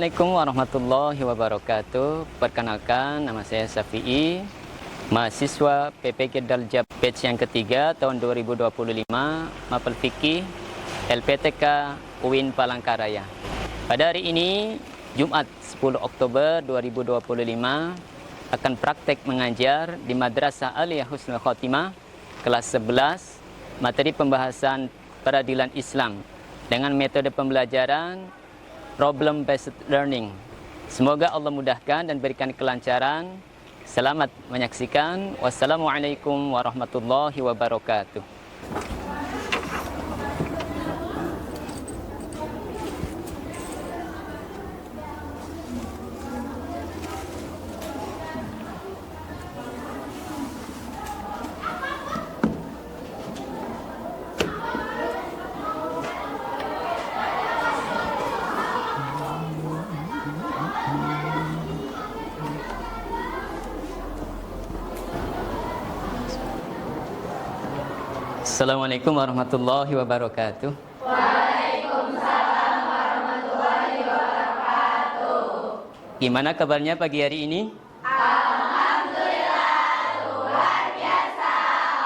Assalamualaikum warahmatullahi wabarakatuh. Perkenalkan, nama saya Syafi'i, mahasiswa PPK Daljab batch yang ketiga tahun 2025, Mapel Fikih LPTK UIN Palangkaraya. Pada hari ini, Jumat 10 Oktober 2025, akan praktek mengajar di Madrasah Aliyah Husnul Khotimah kelas 11, materi pembahasan peradilan Islam dengan metode pembelajaran problem based learning. Semoga Allah mudahkan dan berikan kelancaran. Selamat menyaksikan. Wassalamualaikum warahmatullahi wabarakatuh. Assalamualaikum warahmatullahi wabarakatuh. Waalaikumsalam warahmatullahi wabarakatuh. Gimana kabarnya pagi hari ini? Alhamdulillah, luar biasa.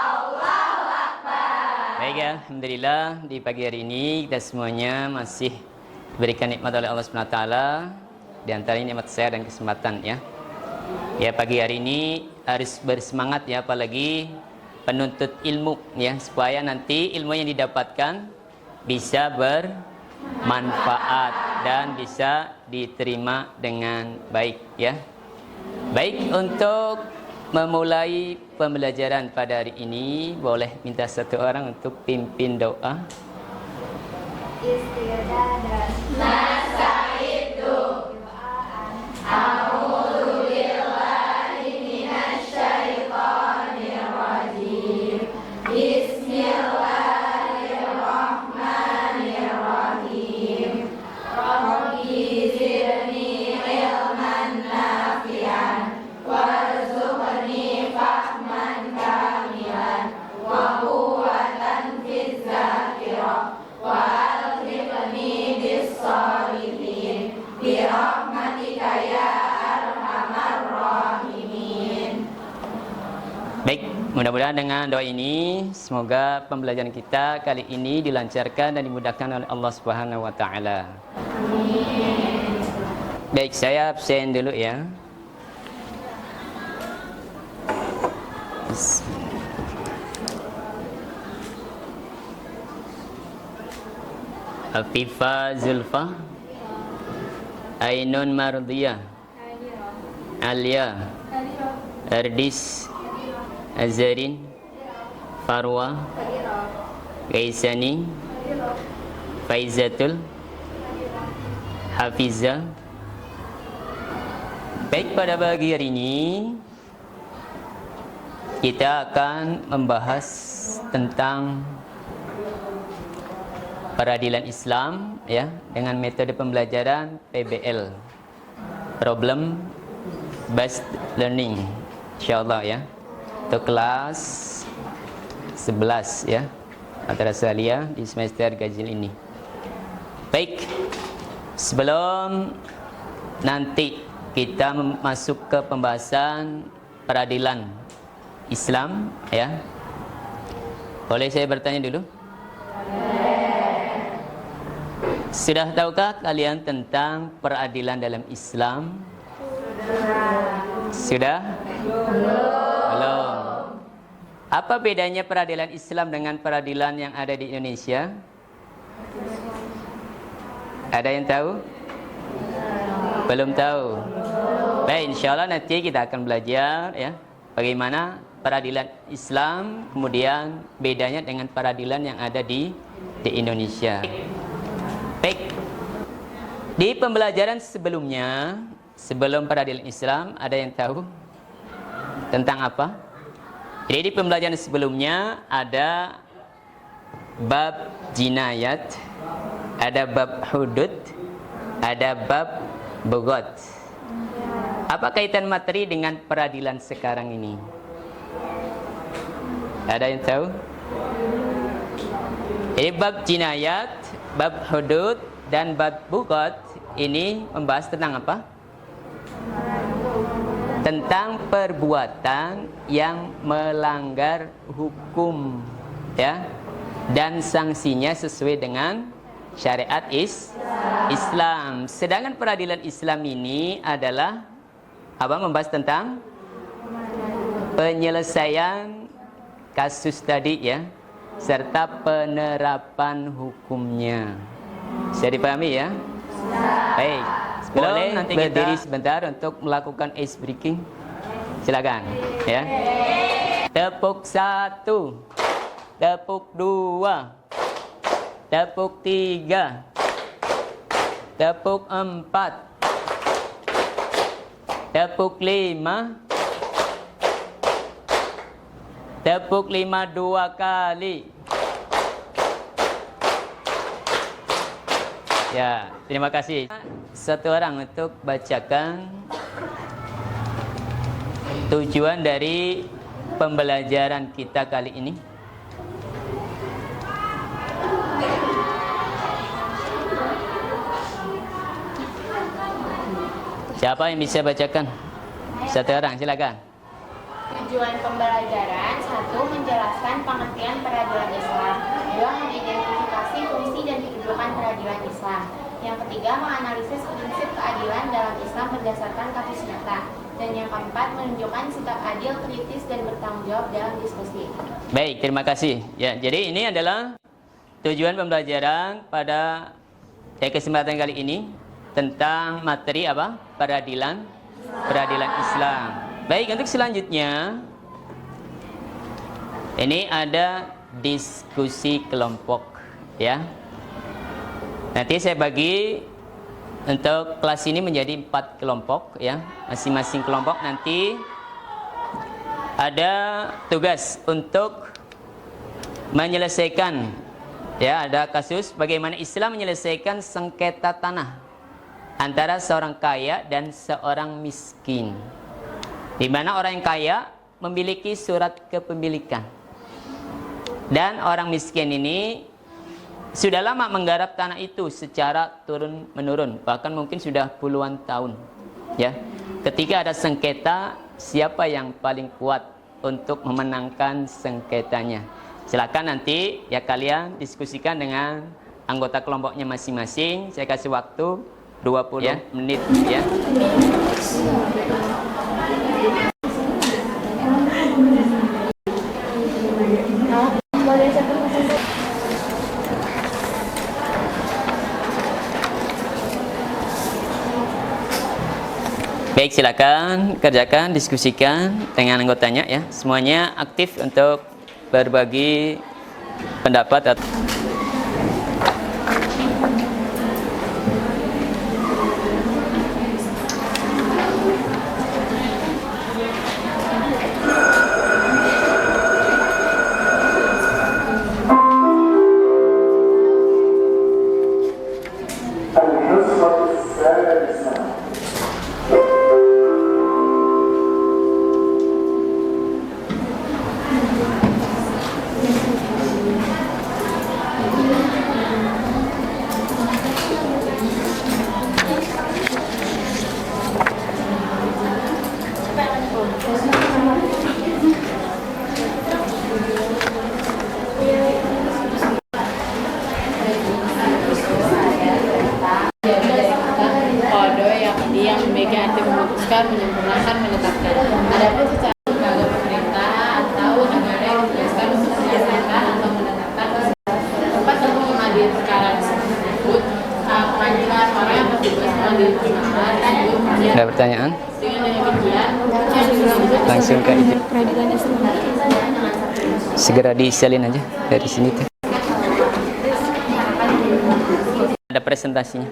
Allahu Akbar. Baik ya, alhamdulillah di pagi hari ini kita semuanya masih diberikan nikmat oleh Allah Subhanahu wa taala, di antaranya nikmat sehat dan kesempatan ya. Ya, pagi hari ini harus bersemangat ya, apalagi penuntut ilmu ya, supaya nanti ilmu yang didapatkan bisa bermanfaat dan bisa diterima dengan baik ya. Baik, untuk memulai pembelajaran pada hari ini, boleh minta satu orang untuk pimpin doa. Istiadat Nasaidu A'udzu billahi minasyaitonir rajim. Bismillahirrahmanirrahim. Rabbi zidni ilman nafi'an warzuqni fahman kamilan wa quwwatan fil zakirah wa alhiqni bis sholihin bi rahmatika ya arhamar rahimin. Baik, mudah-mudahan dengan doa ini semoga pembelajaran kita kali ini dilancarkan dan dimudahkan oleh Allah Subhanahu wa taala. Amin. Baik, saya absen dulu ya. Afifa Zulfa, Ainun Mardiyah, Alia, Ardis, Azarin, Farwa, Gaisani, Faizatul, Hafiza. Baik, pada pagi hari ini kita akan membahas tentang peradilan Islam ya, dengan metode pembelajaran PBL, problem based learning, insyaallah ya, untuk kelas 11 ya, Madrasah Aliyah di semester ganjil ini. Baik, sebelum nanti kita masuk ke pembahasan peradilan Islam ya, boleh saya bertanya dulu? Sudah tahukah kalian tentang peradilan dalam Islam? Sudah? Belum. Apa bedanya peradilan Islam dengan peradilan yang ada di Indonesia? Ada yang tahu? Belum tahu. Baik, insyaallah nanti kita akan belajar ya, bagaimana peradilan Islam, kemudian bedanya dengan peradilan yang ada di Indonesia. Baik, di pembelajaran sebelumnya, sebelum peradilan Islam, ada yang tahu tentang apa? Jadi di pembelajaran sebelumnya ada bab jinayat, ada bab hudud, ada bab bogot. Apa kaitan materi dengan peradilan sekarang ini? Ada yang tahu? Jadi bab jinayat, bab hudud dan bab bugot ini membahas tentang apa? Tentang perbuatan yang melanggar hukum, ya, dan sanksinya sesuai dengan syariat Islam. Sedangkan peradilan Islam ini adalah apa? Membahas tentang penyelesaian kasus tadi, ya, serta penerapan hukumnya. Bisa dipahami, ya? Baik. Boleh nanti berdiri sebentar untuk melakukan ice breaking. Silakan, ya. Tepuk 1, tepuk 2, tepuk 3, tepuk 4, tepuk 5, tepuk 5 2 kali. Ya, terima kasih. Satu orang untuk bacakan tujuan dari pembelajaran kita kali ini. Siapa yang bisa bacakan? Satu orang, silakan. Tujuan pembelajaran: 1. Menjelaskan pengertian peradilan Islam. 2. Mengidentifikasi fungsi dan kedudukan peradilan Islam. Yang ketiga, menganalisis prinsip keadilan dalam Islam berdasarkan kasus nyata. Dan yang keempat, menunjukkan sikap adil, kritis, dan bertanggung jawab dalam diskusi. Baik, terima kasih. Ya, jadi ini adalah tujuan pembelajaran pada kesempatan kali ini tentang materi apa? Peradilan Islam. Baik, untuk selanjutnya ini ada diskusi kelompok, ya. Nanti saya bagi untuk kelas ini menjadi 4 kelompok, ya. Masing-masing kelompok nanti ada tugas untuk menyelesaikan, ya, ada kasus bagaimana Islam menyelesaikan sengketa tanah antara seorang kaya dan seorang miskin, di mana orang yang kaya memiliki surat kepemilikan dan orang miskin ini sudah lama menggarap tanah itu secara turun menurun, bahkan mungkin sudah puluhan tahun, ya. Ketika ada sengketa, siapa yang paling kuat untuk memenangkan sengketanya? Silakan nanti, ya, kalian diskusikan dengan anggota kelompoknya masing-masing. Saya kasih waktu 20 menit, ya. Baik, silakan kerjakan, diskusikan dengan anggotanya, ya. Semuanya aktif untuk berbagi pendapat. Menyempurnakan, menetapkan. Adapun secara lembaga pemerintah atau negara yang ditugaskan untuk menyelesaikan atau menetapkan tempat untuk mengadili perkara tersebut, pengadilan orang yang bertugas mengadili perkara tersebut. Ada pertanyaan? Dengan demikian, Langsung ke itu. peradilan Islam Segera disalin aja dari sini tuh. Ada presentasinya.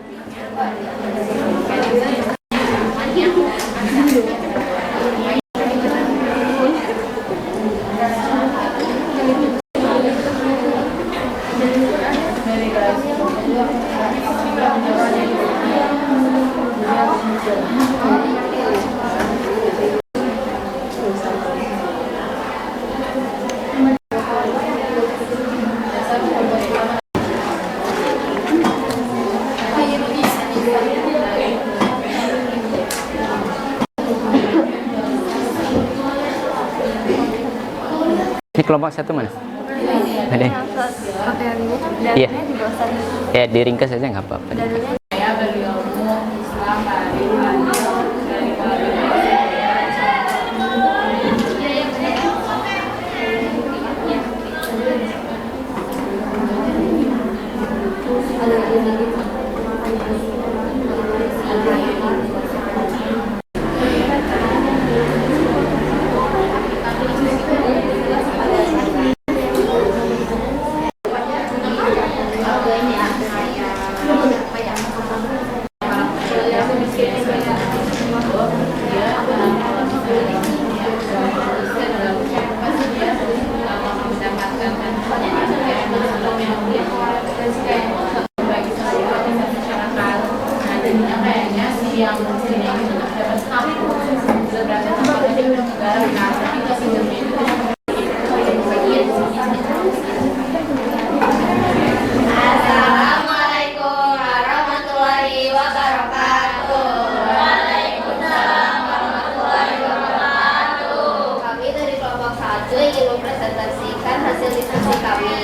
kelompok 1 mana? Ada. Iya. Ya diringkas saja nggak apa-apa. Saya berilmu Islam dari Assalamualaikum warahmatullahi wabarakatuh. Waalaikumsalam warahmatullahi wabarakatuh. Kami dari kelompok 1 ingin mempresentasikan hasil diskusi kami.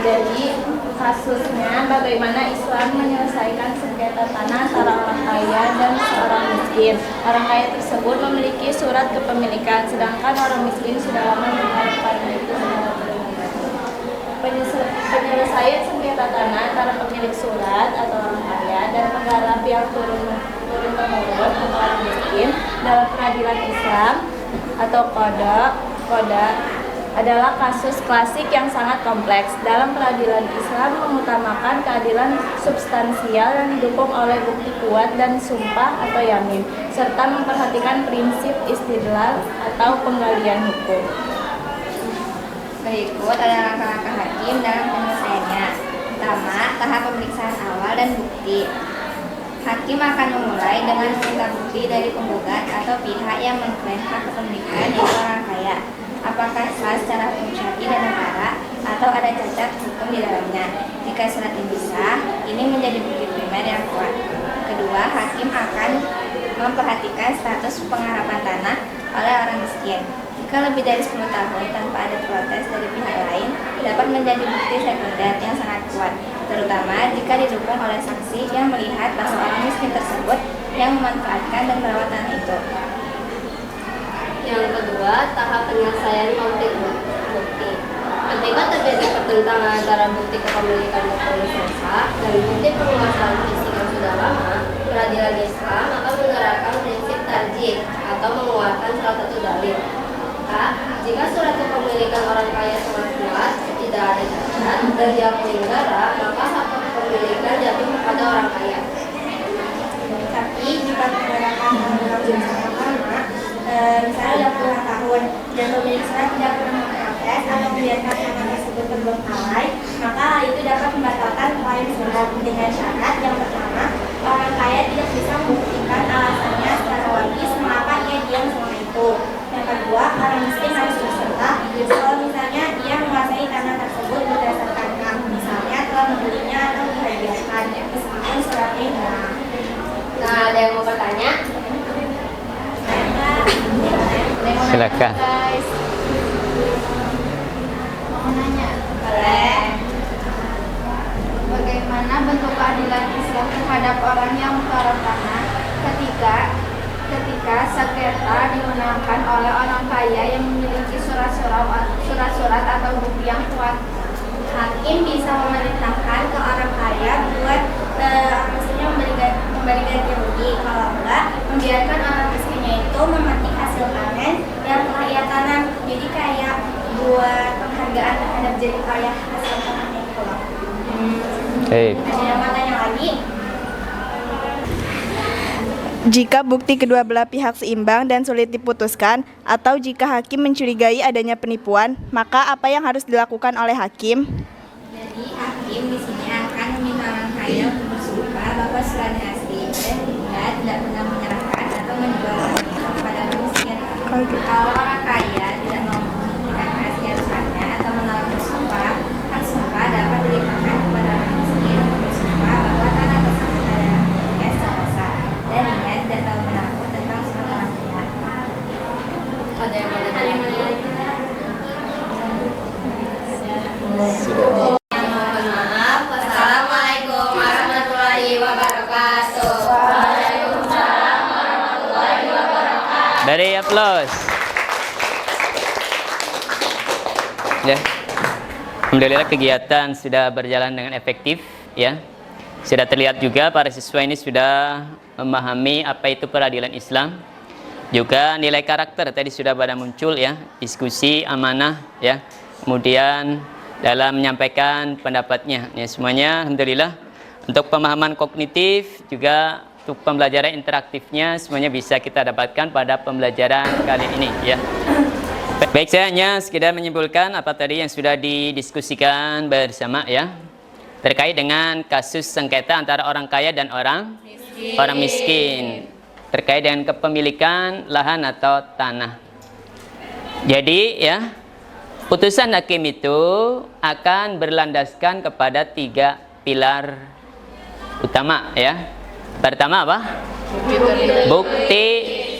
Jadi kasusnya bagaimana Islam menyelesaikan sengketa tanah antara orang kaya dan seorang miskin. Orang kaya tersebut memiliki surat kepemilikan, sedangkan orang miskin sudah lama mengharapkan itu. Penyelesaian sengketa tanah antara pemilik surat atau orang kaya dan penggarap yang turun-temurun atau orang miskin dalam peradilan Islam atau koda adalah kasus klasik yang sangat kompleks. Dalam peradilan Islam mengutamakan keadilan substansial yang didukung oleh bukti kuat dan sumpah atau yamin, serta memperhatikan prinsip istidlal atau penggalian hukum. Berikut adalah langkah-langkah hakim dalam penyelesaiannya. Pertama, tahap pemeriksaan awal dan bukti. Hakim akan memulai dengan meminta bukti dari penggugat atau pihak yang mengklaim hak kepemilikan yaitu orang kaya. Apakah sah secara hukum syar'i dan negara atau ada cacat hukum di dalamnya. Jika surat ini sah, ini menjadi bukti primer yang kuat. Kedua, hakim akan memperhatikan status pengharapan tanah oleh orang miskin. Jika lebih dari 10 tahun tanpa ada protes dari pihak lain, dapat menjadi bukti sekunder yang sangat kuat, terutama jika didukung oleh saksi yang melihat bahwa orang miskin tersebut yang memanfaatkan dan merawat tanah itu. Yang kedua, tahap penyelesaian konflik bukti. Ketika terjadi pertentangan antara bukti kepemilikan berpolis rusak dan bukti penguasaan fisik yang sudah lama, peradilan Islam akan menerapkan prinsip tarjih atau mengeluarkan salah satu dalil. Jika surat kepemilikan orang kaya sangat kuat, tidak ada cacat dan diakui negara, maka hak kepemilikan jatuh kepada orang kaya. Tapi jika penerapan dalam sangat lama, misalnya 20 tahun dan pemilik surat tidak pernah memprotes atau membiarkan tanah tersebut terbengkalai, maka hal itu dapat membatalkan klaim surat dengan syarat yang pertama, orang kaya tidak bisa membuktikan alasannya secara logis mengapa ia diam selama itu. Yang kedua, orang miskin harus berserta kalau misalnya dia menguasai tanah tersebut berdasarkan hak, misalnya telah membelinya atau dihadiahkan meskipun suratnya hilang. Nah, ada yang mau bertanya? Silakan. Mau nanya? Boleh. Bagaimana bentuk keadilan Islam terhadap orang yang menggarap tanah ketika sengketa dimenangkan oleh orang kaya yang memiliki surat-surat atau bukti yang kuat? Hakim bisa memerintahkan ke orang kaya buat maksudnya memberi ganti rugi, kalau enggak membiarkan orang miskinnya itu memetik hasil panen yang telah ia tanam. Jadi kayak buat penghargaan terhadap jerih payah hasil panennya itu loh. Ada yang mau tanya lagi? Jika bukti kedua belah pihak seimbang dan sulit diputuskan, atau jika hakim mencurigai adanya penipuan, maka apa yang harus dilakukan oleh hakim? Jadi hakim di sini akan meminta orang kaya untuk bersumpah bahwa suratnya asli dan dia tidak pernah menyerahkan atau menjualnya kepada orang miskin. Kalau orang kaya tidak mau membuktikan keaslian suratnya atau menolak bersumpah, hak sumpah dapat dilimpahkan kepada orang miskin untuk bersumpah bahwa tanah tersebut adalah miliknya secara sah dan dia tidak tahu menakut tentang surat orang kaya. Ada yang mau Beri aplaus. Ya. Alhamdulillah kegiatan sudah berjalan dengan efektif, ya. Sudah terlihat juga para siswa ini sudah memahami apa itu peradilan Islam. Juga nilai karakter tadi sudah pada muncul, ya. Diskusi, amanah, ya. Kemudian dalam menyampaikan pendapatnya, ya, semuanya alhamdulillah. Untuk pemahaman kognitif juga untuk pembelajaran interaktifnya semuanya bisa kita dapatkan pada pembelajaran kali ini, ya. Baik, saya hanya sekedar menyimpulkan apa tadi yang sudah didiskusikan bersama, ya, terkait dengan kasus sengketa antara orang kaya dan orang miskin terkait dengan kepemilikan lahan atau tanah. Jadi, ya, putusan hakim itu akan berlandaskan kepada 3 pilar utama, ya. Pertama apa? Bukti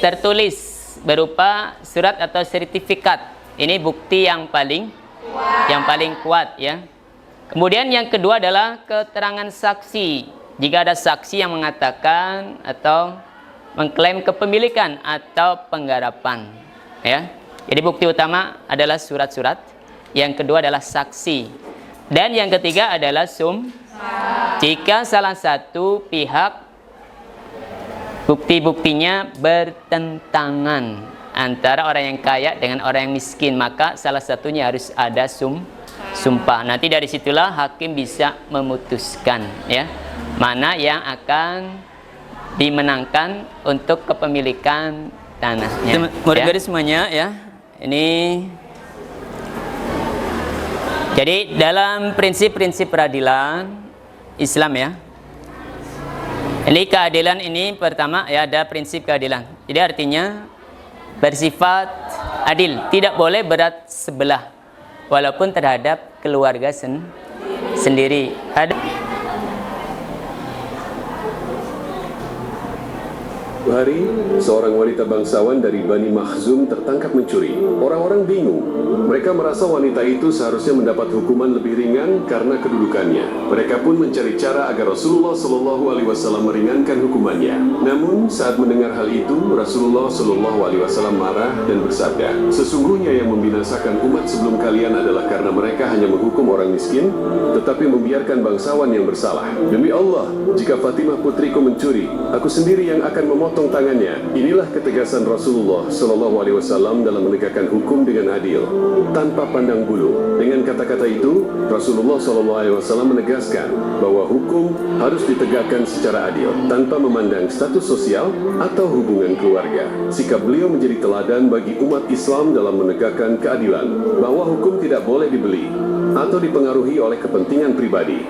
tertulis berupa surat atau sertifikat. Ini bukti yang paling kuat, ya. Kemudian yang kedua adalah keterangan saksi. Jika ada saksi yang mengatakan atau mengklaim kepemilikan atau penggarapan, ya. Jadi bukti utama adalah surat-surat, yang kedua adalah saksi, dan yang ketiga adalah jika salah satu pihak bukti-buktinya bertentangan antara orang yang kaya dengan orang yang miskin, maka salah satunya harus ada sumpah. Nanti dari situlah hakim bisa memutuskan, ya, mana yang akan dimenangkan untuk kepemilikan tanahnya. Murid-murid, ya, semuanya, ya. Ini jadi dalam prinsip-prinsip peradilan Islam, ya. Ini keadilan ini pertama, ya, ada prinsip keadilan. Jadi artinya bersifat adil, tidak boleh berat sebelah walaupun terhadap keluarga sendiri. Hari, seorang wanita bangsawan dari Bani Makhzum tertangkap mencuri. Orang-orang bingung. Mereka merasa wanita itu seharusnya mendapat hukuman lebih ringan karena kedudukannya. Mereka pun mencari cara agar Rasulullah SAW meringankan hukumannya. Namun, saat mendengar hal itu, Rasulullah SAW marah dan bersabda, "Sesungguhnya yang membinasakan umat sebelum kalian adalah karena mereka hanya menghukum orang miskin, tetapi membiarkan bangsawan yang bersalah. Demi Allah, jika Fatimah putriku mencuri, aku sendiri yang akan memotong tangannya." Inilah ketegasan Rasulullah SAW dalam menegakkan hukum dengan adil, tanpa pandang bulu. Dengan kata-kata itu, Rasulullah SAW menegaskan bahwa hukum harus ditegakkan secara adil, tanpa memandang status sosial atau hubungan keluarga. Sikap beliau menjadi teladan bagi umat Islam dalam menegakkan keadilan, bahwa hukum tidak boleh dibeli atau dipengaruhi oleh kepentingan pribadi.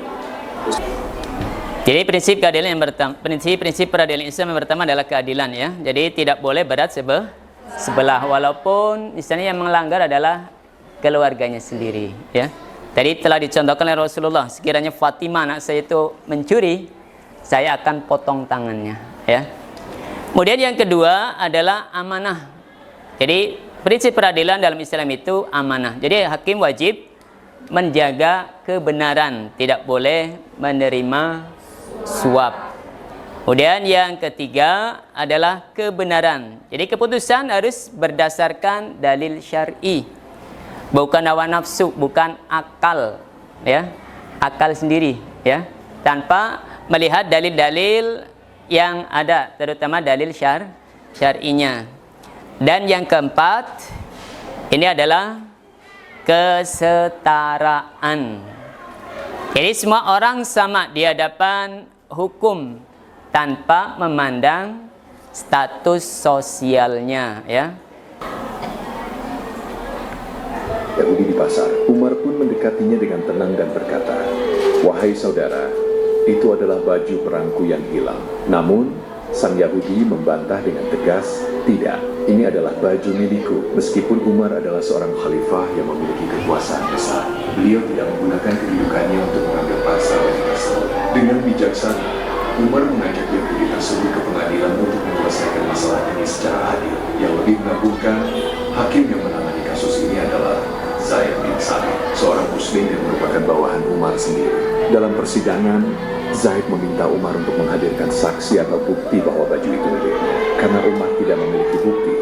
Jadi prinsip keadilan yang pertama, prinsip peradilan Islam yang pertama adalah keadilan, ya. Jadi tidak boleh berat sebelah walaupun misalnya yang melanggar adalah keluarganya sendiri, ya. Tadi telah dicontohkan oleh Rasulullah, sekiranya Fatimah anak saya itu mencuri, saya akan potong tangannya, ya. Kemudian yang kedua adalah amanah. Jadi prinsip peradilan dalam Islam itu amanah. Jadi hakim wajib menjaga kebenaran, tidak boleh menerima suap. Kemudian yang ketiga adalah kebenaran. Jadi keputusan harus berdasarkan dalil syar'i, bukan hawa nafsu, bukan akal, ya, akal sendiri, ya, tanpa melihat dalil-dalil yang ada, terutama dalil syar'inya. Dan yang keempat, ini adalah kesetaraan. Jadi semua orang sama di hadapan hukum tanpa memandang status sosialnya, ya. Yahudi di pasar, Umar pun mendekatinya dengan tenang dan berkata, "Wahai saudara, itu adalah baju perangku yang hilang." Namun, sang Yahudi membantah dengan tegas, "Tidak, ini adalah baju milikku." Meskipun Umar adalah seorang khalifah yang memiliki kekuasaan besar, beliau tidak menggunakan kedudukannya untuk mengambil pasal yang besar. Dengan bijaksana, Umar mengajak Yahudi tersebut ke pengadilan untuk menyelesaikan masalah ini secara adil. Yang lebih mengagumkan, hakim yang menangani kasus ini adalah Zaid bin Sabit, seorang muslim yang merupakan bawahan Umar sendiri. Dalam persidangan, Zaid meminta Umar untuk menghadirkan saksi atau bukti bahwa baju itu miliknya. Karena Umar tidak memiliki bukti,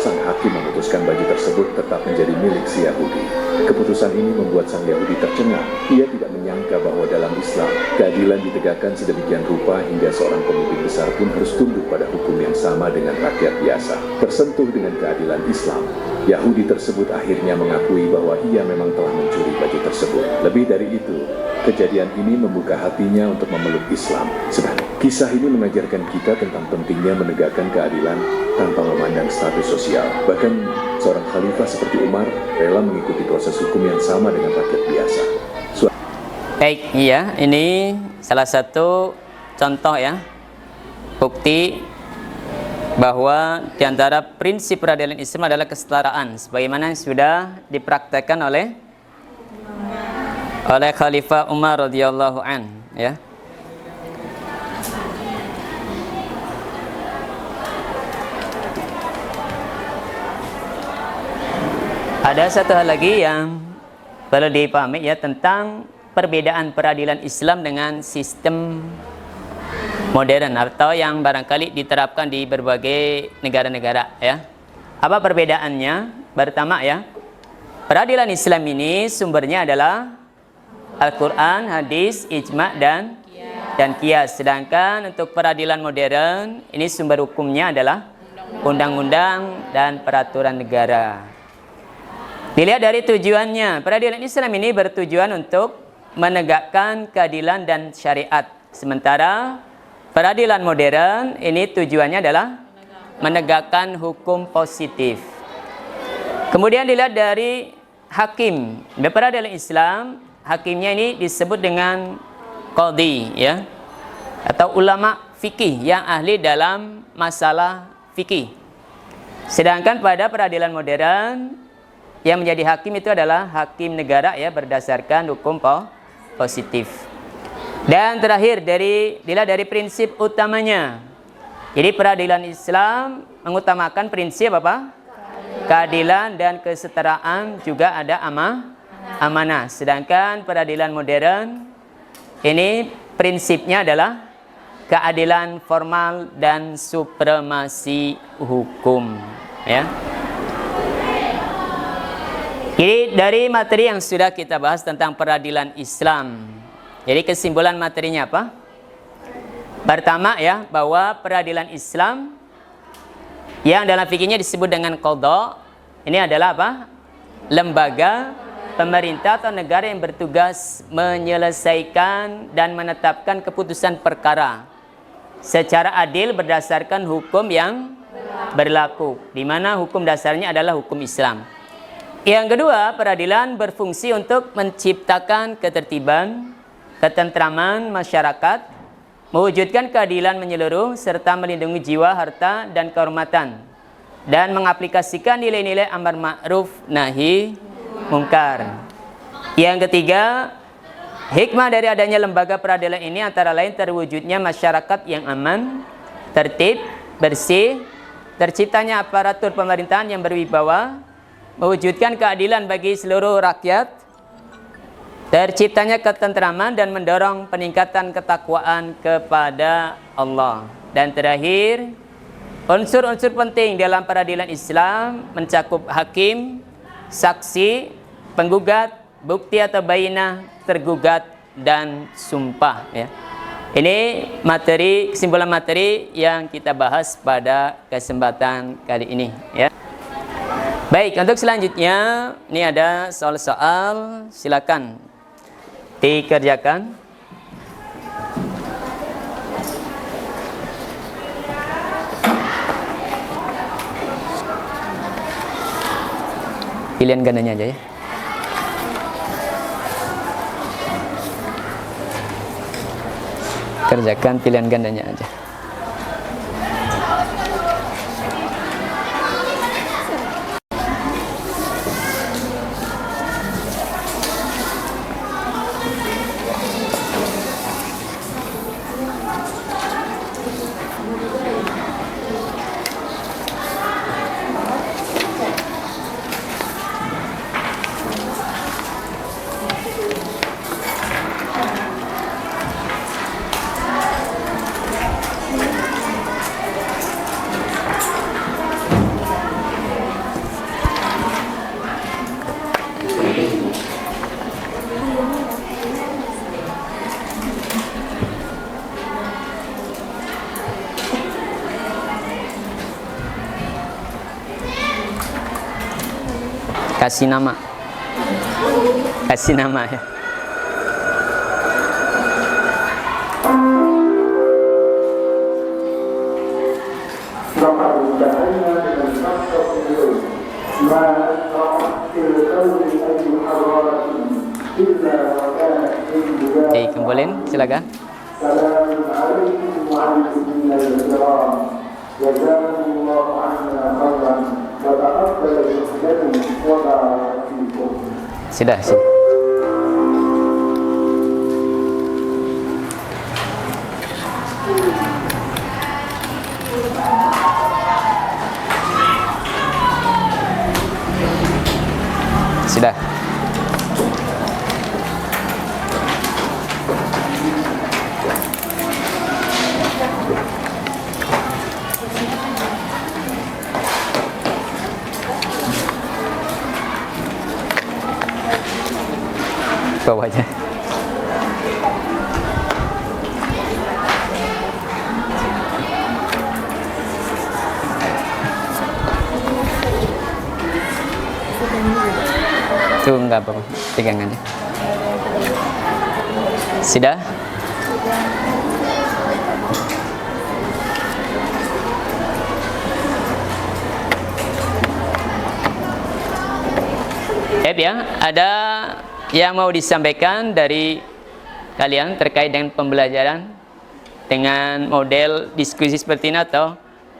sang hakim memutuskan baju tersebut tetap menjadi milik si Yahudi. Keputusan ini membuat sang Yahudi tercengang. Ia tidak menyangka bahwa dalam Islam, keadilan ditegakkan sedemikian rupa hingga seorang pemimpin besar pun harus tunduk pada hukum yang sama dengan rakyat biasa. Tersentuh dengan keadilan Islam, Yahudi tersebut akhirnya mengakui bahwa ia memang telah mencuri baju tersebut. Lebih dari itu, kejadian ini membuka hatinya untuk memeluk Islam. Sedang kisah ini mengajarkan kita tentang pentingnya menegakkan keadilan tanpa memandang status sosial. Bahkan seorang khalifah seperti Umar rela mengikuti proses hukum yang sama dengan rakyat biasa. Baik, iya, ini salah satu contoh ya, bukti bahwa di antara prinsip peradilan Islam adalah kesetaraan, sebagaimana yang sudah dipraktekkan oleh Khalifah Umar radhiyallahu an, ya. Ada satu hal lagi yang perlu dipahami ya, tentang perbedaan peradilan Islam dengan sistem modern atau yang barangkali diterapkan di berbagai negara-negara ya. Apa perbedaannya? Pertama ya, peradilan Islam ini sumbernya adalah Al-Quran, hadis, ijma' dan qiyas. Sedangkan untuk peradilan modern ini sumber hukumnya adalah undang-undang dan peraturan negara. Dilihat dari tujuannya, peradilan Islam ini bertujuan untuk menegakkan keadilan dan syariat. Sementara peradilan modern ini tujuannya adalah menegakkan hukum positif. Kemudian dilihat dari hakim. Di peradilan Islam, hakimnya ini disebut dengan qadhi ya, atau ulama fikih yang ahli dalam masalah fikih. Sedangkan pada peradilan modern, yang menjadi hakim itu adalah hakim negara ya, berdasarkan hukum positif. Dan terakhir dilihat dari prinsip utamanya. Jadi peradilan Islam mengutamakan prinsip apa? Keadilan dan kesetaraan, juga ada amanah. Sedangkan peradilan modern ini prinsipnya adalah keadilan formal dan supremasi hukum ya. Jadi dari materi yang sudah kita bahas tentang peradilan Islam, jadi kesimpulan materinya apa? Pertama ya, bahwa peradilan Islam yang dalam fikihnya disebut dengan qadha, ini adalah apa? Lembaga pemerintah atau negara yang bertugas menyelesaikan dan menetapkan keputusan perkara secara adil berdasarkan hukum yang berlaku, di mana hukum dasarnya adalah hukum Islam. Yang kedua, peradilan berfungsi untuk menciptakan ketertiban, ketentraman masyarakat, mewujudkan keadilan menyeluruh, serta melindungi jiwa, harta, dan kehormatan, dan mengaplikasikan nilai-nilai amar ma'ruf nahi mungkar. Yang ketiga, hikmah dari adanya lembaga peradilan ini antara lain terwujudnya masyarakat yang aman, tertib, bersih, terciptanya aparatur pemerintahan yang berwibawa, mewujudkan keadilan bagi seluruh rakyat, terciptanya ketentraman dan mendorong peningkatan ketakwaan kepada Allah. Dan terakhir, unsur-unsur penting dalam peradilan Islam mencakup hakim, saksi, penggugat, bukti atau bainah, tergugat, dan sumpah ya. Ini kesimpulan materi yang kita bahas pada kesempatan kali ini ya. Baik, untuk selanjutnya ini ada soal-soal, silakan dikerjakan. Pilihan gandanya aja ya. Kerjakan pilihan gandanya aja. Kasih nama. Kasih nama ya. Kembaliin, silakan. Sudah. Sudah. Bawa aja. Tuh enggak apa-apa, pegangannya. Sudah? Ya, ada yang mau disampaikan dari kalian terkait dengan pembelajaran dengan model diskusi seperti ini atau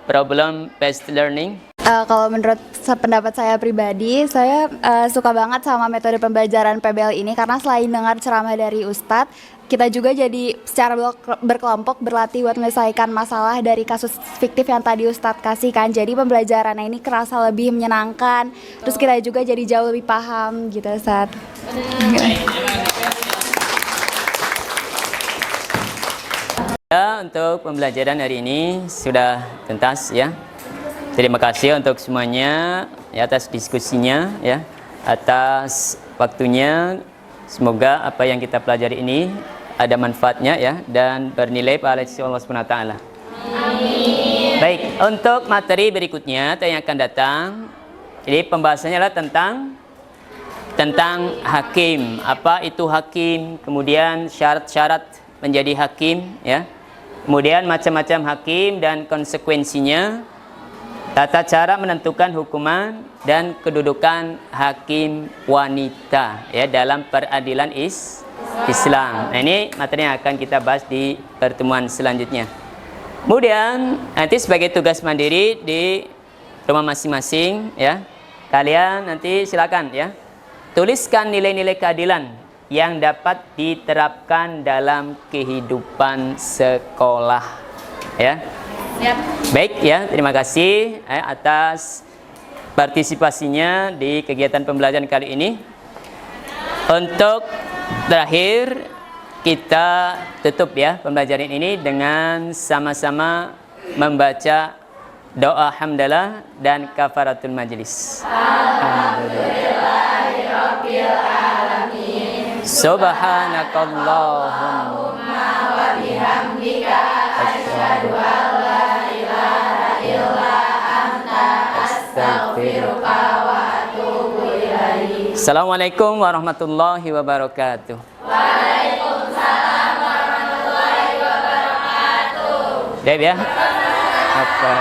problem based learning? Kalau menurut pendapat saya pribadi, saya suka banget sama metode pembelajaran PBL ini karena selain dengar ceramah dari Ustadz, kita juga jadi secara berkelompok berlatih buat menyelesaikan masalah dari kasus fiktif yang tadi Ustadz kasih kan. Jadi pembelajarannya ini kerasa lebih menyenangkan, terus kita juga jadi jauh lebih paham gitu Ustadz. Ya, untuk pembelajaran hari ini sudah tuntas ya. Terima kasih untuk semuanya ya, atas diskusinya ya, atas waktunya. Semoga apa yang kita pelajari ini ada manfaatnya ya dan bernilai pahala sisi Allah Subhanahu wa taala. Amin. Baik, untuk materi berikutnya yang akan datang, jadi pembahasannya adalah tentang hakim. Apa itu hakim? Kemudian syarat-syarat menjadi hakim ya. Kemudian macam-macam hakim dan konsekuensinya. Tata cara menentukan hukuman dan kedudukan hakim wanita ya dalam peradilan Islam. Nah, ini materi yang akan kita bahas di pertemuan selanjutnya. Kemudian nanti sebagai tugas mandiri di rumah masing-masing ya, kalian nanti silakan ya tuliskan nilai-nilai keadilan yang dapat diterapkan dalam kehidupan sekolah ya. Yep. Baik ya, terima kasih atas partisipasinya di kegiatan pembelajaran kali ini. Untuk terakhir kita tutup ya pembelajaran ini dengan sama-sama membaca doa hamdalah dan kafaratul majlis. Alhamdulillahirabbil alamin. Subhanakallahumma wa bihamdika asyhadu an la ilaha illa anta astaghfiruka wa atubu ilaik. Assalamualaikum warahmatullahi wabarakatuh. Waalaikumsalam warahmatullahi wabarakatuh. Baik ya. Apa?